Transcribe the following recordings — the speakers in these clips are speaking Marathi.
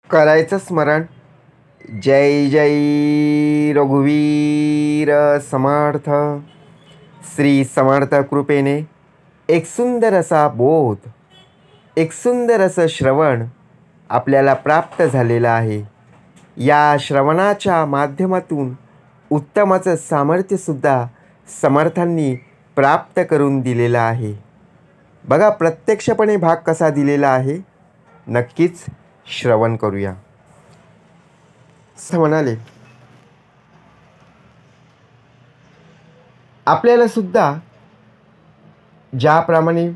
करायचं स्मरण. जय जय रघुवीर समर्थ. श्री समर्थ कृपेने एक सुंदर असा बोध, एक सुंदर असं श्रवण आपल्याला प्राप्त झालेलं आहे. या श्रवणाच्या माध्यमातून उत्तमाचं सामर्थ्यसुद्धा समर्थांनी प्राप्त करून दिलेलं आहे. बघा, प्रत्यक्षपणे भाग कसा दिलेला आहे, नक्कीच श्रवण करूया. असं म्हणाले, आपल्याला सुद्धा ज्याप्रमाणे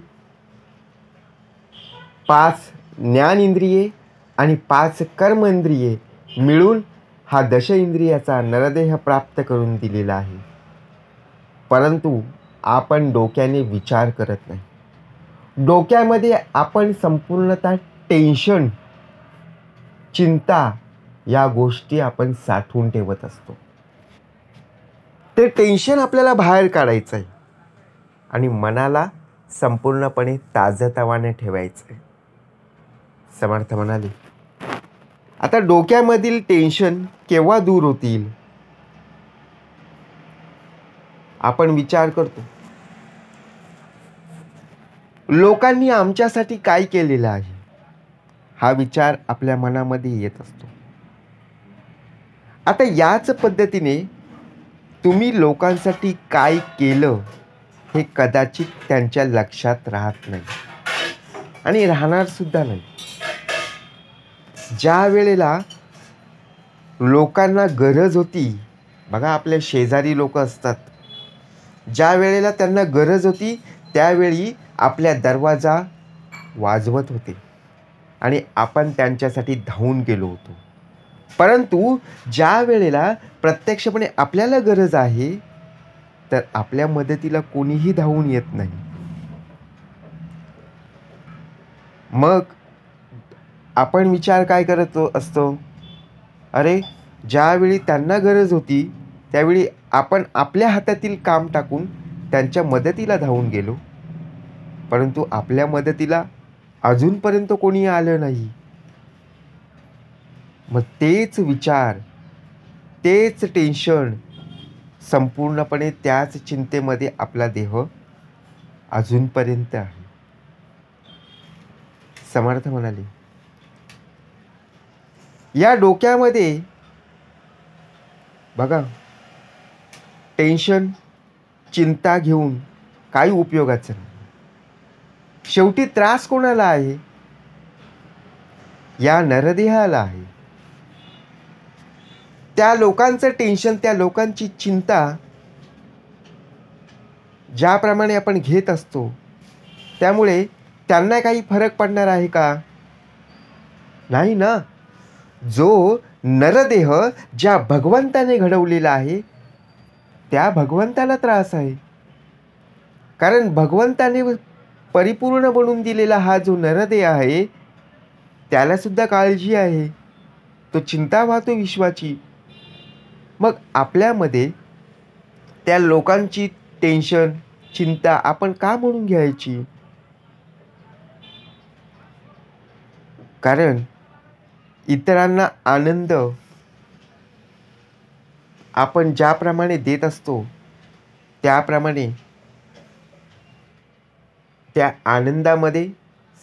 5 ज्ञानेंद्रिये आणि 5 कर्मेंद्रिये मिळून हा दश इंद्रियाचा नरदेह प्राप्त करून दिलेला आहे, परंतु आपण डोक्याने विचार करत नाही. डोक्यामध्ये आपण संपूर्णतः टेन्शन, चिंता या गोष्टी आपण साठवून ठेवत असतो. ते टेन्शन आपल्याला बाहेर काढायचं आहे आणि मनाला संपूर्णपणे ताजतवाने ठेवायचं आहे. समर्थ म्हणाले, आता डोक्यामधील टेन्शन केव्हा दूर होतील? आपण विचार करतो, लोकांनी आमच्यासाठी काय केलेलं आहे, हा विचार आपल्या मनामध्ये येत असतो. आता याच पद्धतीने तुम्ही लोकांसाठी काय केलं हे कदाचित त्यांच्या लक्षात राहत नाही आणि राहणार सुद्धा नाही. ज्या वेळेला लोकांना गरज होती, बघा आपल्या शेजारी लोक असतात, ज्या वेळेला त्यांना गरज होती त्यावेळी आपल्या दरवाजा वाजवत होते आणि आपण त्यांच्यासाठी धावून गेलो होतो. परंतु ज्या वेळेला प्रत्यक्षपणे आपल्याला गरज आहे तर आपल्या मदतीला कोणीही धावून येत नाही. मग आपण विचार काय करत असतो, अरे ज्यावेळी त्यांना गरज होती त्यावेळी आपण आपल्या हातातील काम टाकून त्यांच्या मदतीला धावून गेलो, परंतु आपल्या मदतीला अजूनपर्यंत कोणी आलं नाही. मग तेच विचार, तेच टेन्शन, संपूर्णपणे त्याच चिंतेमध्ये आपला देह अजूनपर्यंत आहे. समर्थ म्हणाले, या डोक्यामध्ये बघा टेन्शन, चिंता घेऊन काही उपयोगाचं नाही. शेवटी त्रास कोणाला आहे? या नरदेहाला आहे. त्या लोकांचं टेन्शन, त्या लोकांची चिंता ज्याप्रमाणे आपण घेत असतो त्यामुळे त्यांना काही फरक पडणार आहे का? नाही ना. जो नरदेह ज्या भगवंताने घडवलेला आहे त्या भगवंताला त्रास आहे. कारण भगवंताने परिपूर्ण बनवून दिलेला हा जो नरदेह आहे त्याला सुद्धा काळजी आहे, तो चिंता वाहतो विश्वाची. मग आपल्यामध्ये त्या लोकांची टेन्शन, चिंता आपण का म्हणून घ्यायची? कारण इतरांना आनंद आपण ज्याप्रमाणे देत असतो त्याप्रमाणे त्या आनंदामध्ये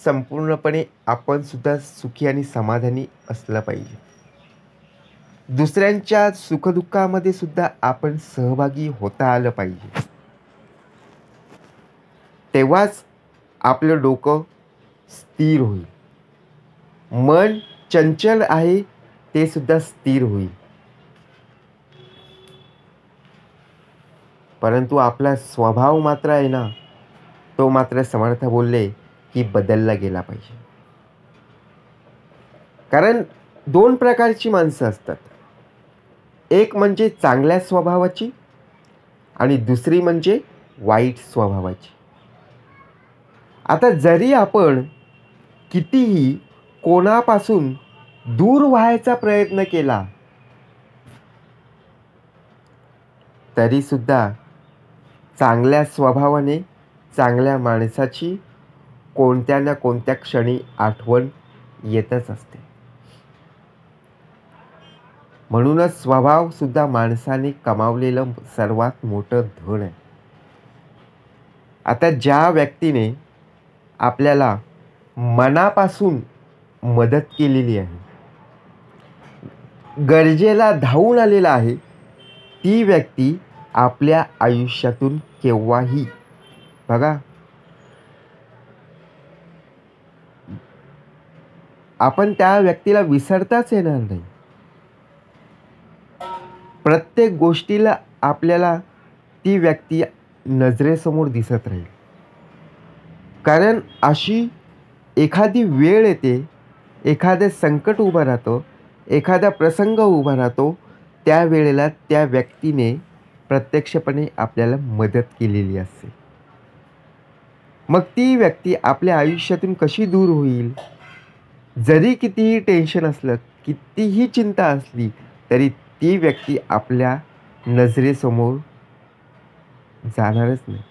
संपूर्णपणे आपण सुद्धा सुखी आणि समाधानी असलं पाहिजे. दुसऱ्यांच्या सुखदुःखामध्ये सुद्धा आपण सहभागी होता आलं पाहिजे. तेव्हाच आपलं डोकं स्थिर होईल. मन चंचल आहे ते सुद्धा स्थिर होईल. परंतु आपला स्वभाव मात्र आहे ना, तो मात्र समर्थ बोलले की बदलला गेला पाहिजे. कारण 2 प्रकारची माणसं असतात, एक म्हणजे चांगल्या स्वभावाची आणि दुसरी म्हणजे वाईट स्वभावाची. आता जरी आपण कितीही कोणापासून दूर व्हायचा प्रयत्न केला तरी सुद्धा चांगल्या स्वभावाने चांगल्या माणसाची कोणत्या ना कोणत्या क्षणी आठवण येतच असते. म्हणूनच स्वभावसुद्धा माणसाने कमावलेलं सर्वात मोठं धन आहे. आता ज्या व्यक्तीने आपल्याला मनापासून मदत केलेली आहे, गरजेला धावून आलेला आहे, ती व्यक्ती आपल्या आयुष्यातून केव्हाही बघा आपण त्या व्यक्तीला विसरताच येणार नाही. प्रत्येक गोष्टीला आपल्याला ती व्यक्ती नजरेसमोर दिसत राहील. कारण अशी एखादी वेळ येते, एखादं संकट उभं राहतं, एखादा प्रसंग उभा राहतो, त्या वेळेला त्या व्यक्तीने प्रत्यक्षपणे आपल्याला मदत केलेली असते. मग ती व्यक्ती आपल्या आयुष्यातून कशी दूर होईल? जरी कितीही टेन्शन असलं, कितीही चिंता असली, तरी ती व्यक्ती आपल्या नजरेसमोर जाणारच नाही,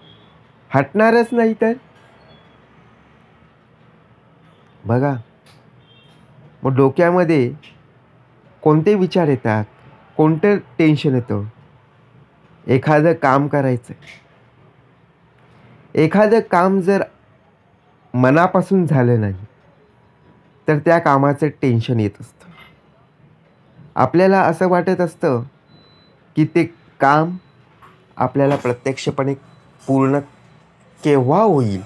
हटणारच नाही. तर बघा, मग डोक्यामध्ये कोणते विचार येतात, कोणतं टेन्शन येतं? एखादं काम करायचं, एखादं काम जर मनापासून झालं नाही, तर त्या कामाचं टेन्शन येत असतं. आपल्याला असं वाटत असतं की ते काम आपल्याला प्रत्यक्षपणे पूर्ण केव्हा होईल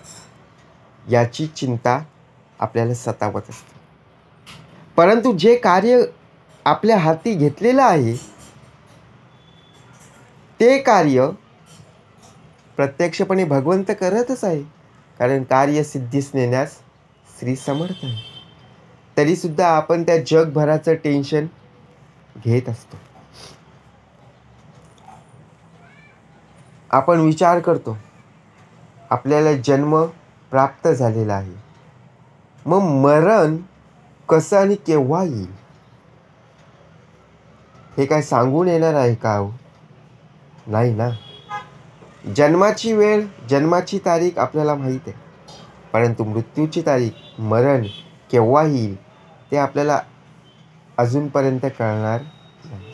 याची चिंता आपल्याला सतावत असते. परंतु जे कार्य आपल्या हाती घेतलेलं आहे, ते कार्य प्रत्यक्षपणे भगवंत करतच आहे. कारण कार्य सिद्धीस नेण्यास श्री समर्थ आहे. तरीसुद्धा आपण त्या जगभराचं टेन्शन घेत असतो. आपण विचार करतो, आपल्याला जन्म प्राप्त झालेला आहे, मग मरण कसं आणि केव्हा येईल हे काय सांगून येणार आहे का? नाही ना. जन्माची वेळ, जन्माची तारीख आपल्याला माहीत आहे, परंतु मृत्यूची तारीख, मरण केव्हा येईल ते आपल्याला अजूनपर्यंत कळणार नाही.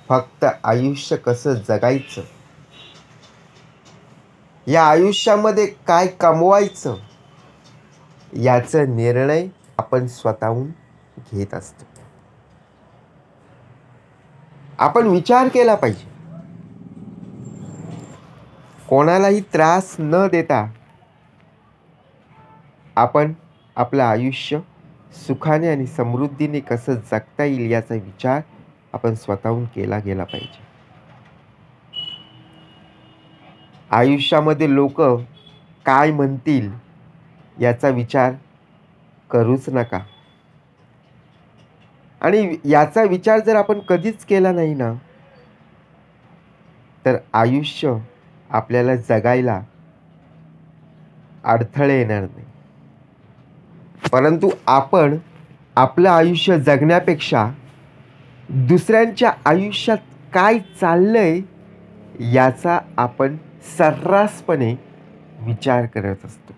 फक्त आयुष्य कसं जगायचं, या आयुष्यामध्ये काय कमवायचं, याचा निर्णय आपण स्वतःहून घेत असतो. आपण विचार केला पाहिजे. कोणालाही त्रास न देता आपण आपलं आयुष्य सुखाने आणि समृद्धीने कसं जगता येईल याचा विचार आपण स्वतःहून केला गेला पाहिजे. आयुष्यामध्ये लोक काय म्हणतील याचा विचार करूच नका. आणि याचा विचार जर आपण कधीच केला नाही ना, तर आयुष्य आपल्याला जगायला अडथळे येणार नाही. परंतु आपण आपलं आयुष्य जगण्यापेक्षा दुसऱ्यांच्या आयुष्यात काय चाललंय याचा आपण सर्रासपणे विचार करत असतो.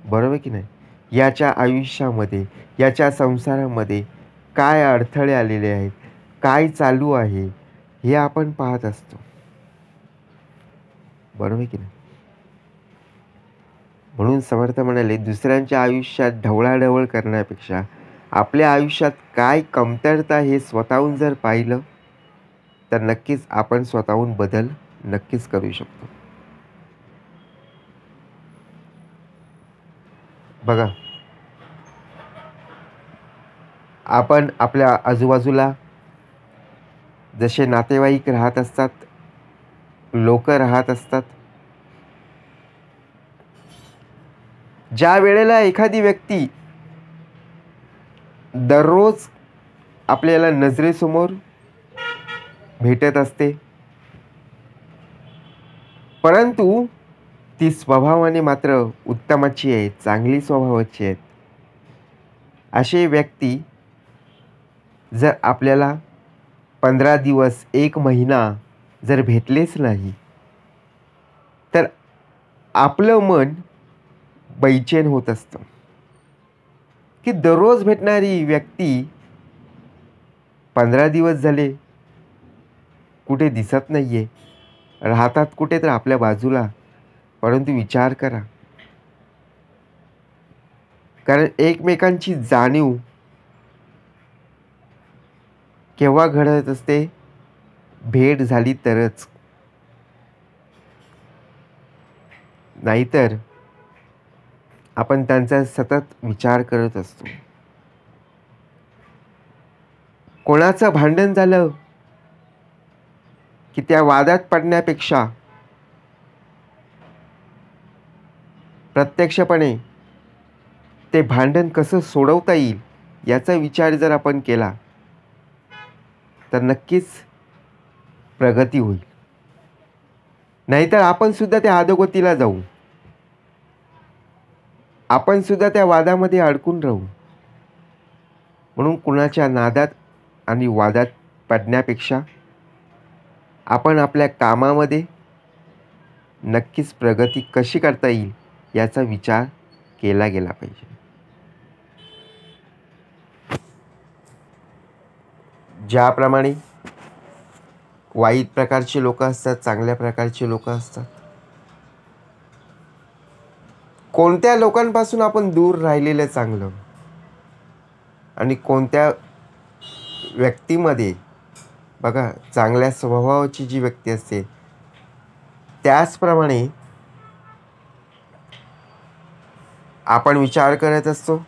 बरोबर की नाही? याच्या आयुष्यामध्ये, याच्या संसारामध्ये काय अडथळे आलेले आहेत, काय चालू आहे, हे आपण पाहत असतो. बरोबर की नाही? म्हणून समर्थ म्हणाले, दुसऱ्यांच्या आयुष्यात ढवळाढवळ करण्यापेक्षा आपल्या आयुष्यात काय कमतरता हे स्वतःहून जर पाहिलं, तर नक्कीच आपण स्वतःहून बदल नक्कीच करू शकतो. बघा, आपण आपल्या आजूबाजूला जसे नातेवाईक राहत असतात, लोक राहत असतात, ज्या वेळेला एखादी व्यक्ती दररोज आपल्याला नजरेसमोर भेटत असते, परंतु ती स्वभावाने मात्र उत्तमाची आहे, चांगली स्वभावाची आहेत, असे व्यक्ती जर आपल्याला 15 दिवस, 1 महिना जर भेटलेच नाही, तर आपलं मन बैचेन होत असतं की दररोज भेटणारी व्यक्ती 15 दिवस झाले कुठे दिसत नाही आहे. राहतात कुठे तर आपल्या बाजूला. परंतु विचार करा, कारण एकमेकांची जाणीव केव्हा घडत असते? भेट झाली तरच. नाहीतर आपण त्यांचा सतत विचार करत असतो. कोणाचं भांडण झालं की त्या वादात पडण्यापेक्षा प्रत्यक्षपणे ते भांडण कसं सोडवता येईल याचा विचार जर आपण केला तर नक्कीच प्रगती होईल. नाहीतर आपण सुद्धा त्या अधोगतीला जाऊ. आपण सुद्धा त्या वादामध्ये अडकून राहू. म्हणून कुणाच्या नादात आणि वादात पडण्यापेक्षा आपण आपल्या कामामध्ये नक्कीच प्रगती कशी करता येईल याचा विचार केला गेला पाहिजे. ज्याप्रमाणे वाईट प्रकारचे लोक असतात, चांगल्या प्रकारचे लोक असतात. कोणत्या लोकांपासून आपण दूर राहिलेलं चांगलं आणि कोणत्या व्यक्तीमध्ये बघा चांगल्या स्वभावाची जी व्यक्ती असते त्याचप्रमाणे आपण विचार करत असतो.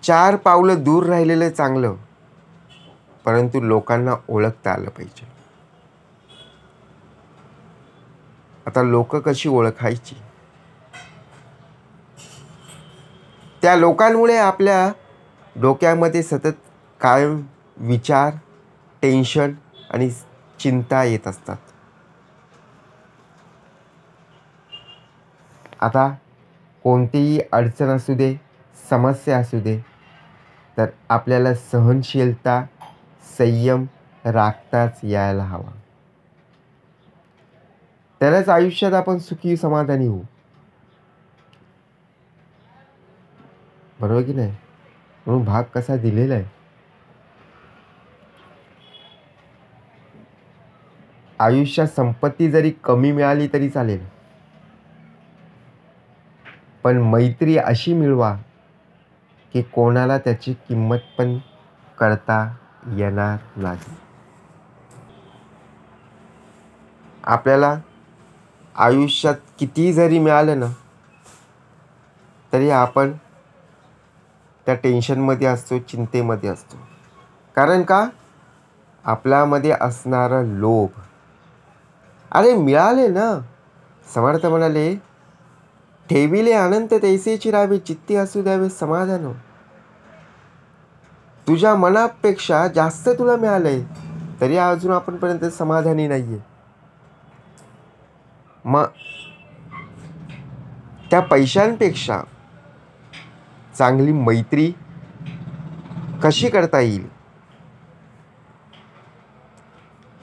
चार पावलं दूर राहिलेलं चांगलं, परंतु लोकांना ओळखता आलं पाहिजे. आता लोक कशी ओळखायची? त्या लोकांमुळे आपल्या डोक्यामध्ये सतत कायम विचार, टेन्शन आणि चिंता येत असतात. आता कोणतीही अडचण असू दे, समस्या असू दे, तर आपल्याला सहनशीलता, संयम राखताच यायला हवा. तरच आयुष्यात आपण सुखी समाधानी होऊ. बरोबर की नाही? म्हणून भाग कसा दिलेला आहे. आयुष्यात संपत्ती जरी कमी मिळाली तरी चालेल, पण मैत्री अशी मिळवा की कोणाला त्याची किंमत पण करता येणार नाही. आपल्याला आयुष्यात किती जरी मिळालं ना तरी आपण त्या टेन्शनमध्ये असतो, चिंतेमध्ये असतो. कारण का? आपल्यामध्ये असणारा लोभ. अरे मिळाले ना, समर्थ म्हणाले, ठेविले अनंत तैसेची राहावे, चित्ती असू द्यावे समाधान. तुझ्या मनापेक्षा जास्त तुला मिळालंय तरी अजून आपणपर्यंत समाधानी नाहीये. मग त्या पैशांपेक्षा चांगली मैत्री कशी करता येईल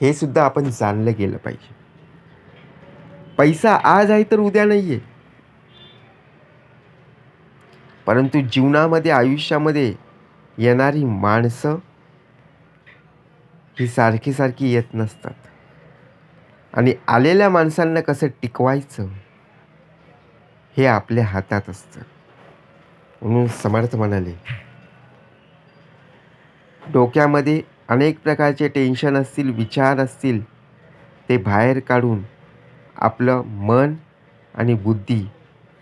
हे सुद्धा आपण जाणलं गेलं पाहिजे. पैसा आज आहे तर उद्या नाहीये, परंतु जीवनामध्ये, आयुष्यामध्ये येणारी माणसं ही सारखी सारखी येत नसतात. आणि आलेल्या माणसांना कसं टिकवायचं हे आपल्या हातात असतं. म्हणून समर्थ म्हणाले, डोक्यामध्ये अनेक प्रकारचे टेन्शन असतील, विचार असतील, ते बाहेर काढून आपलं मन आणि बुद्धी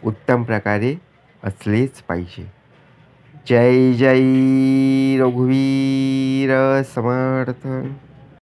उत्तम प्रकारे असलेच पाहिजे. जय जय रघुवीर समर्थ.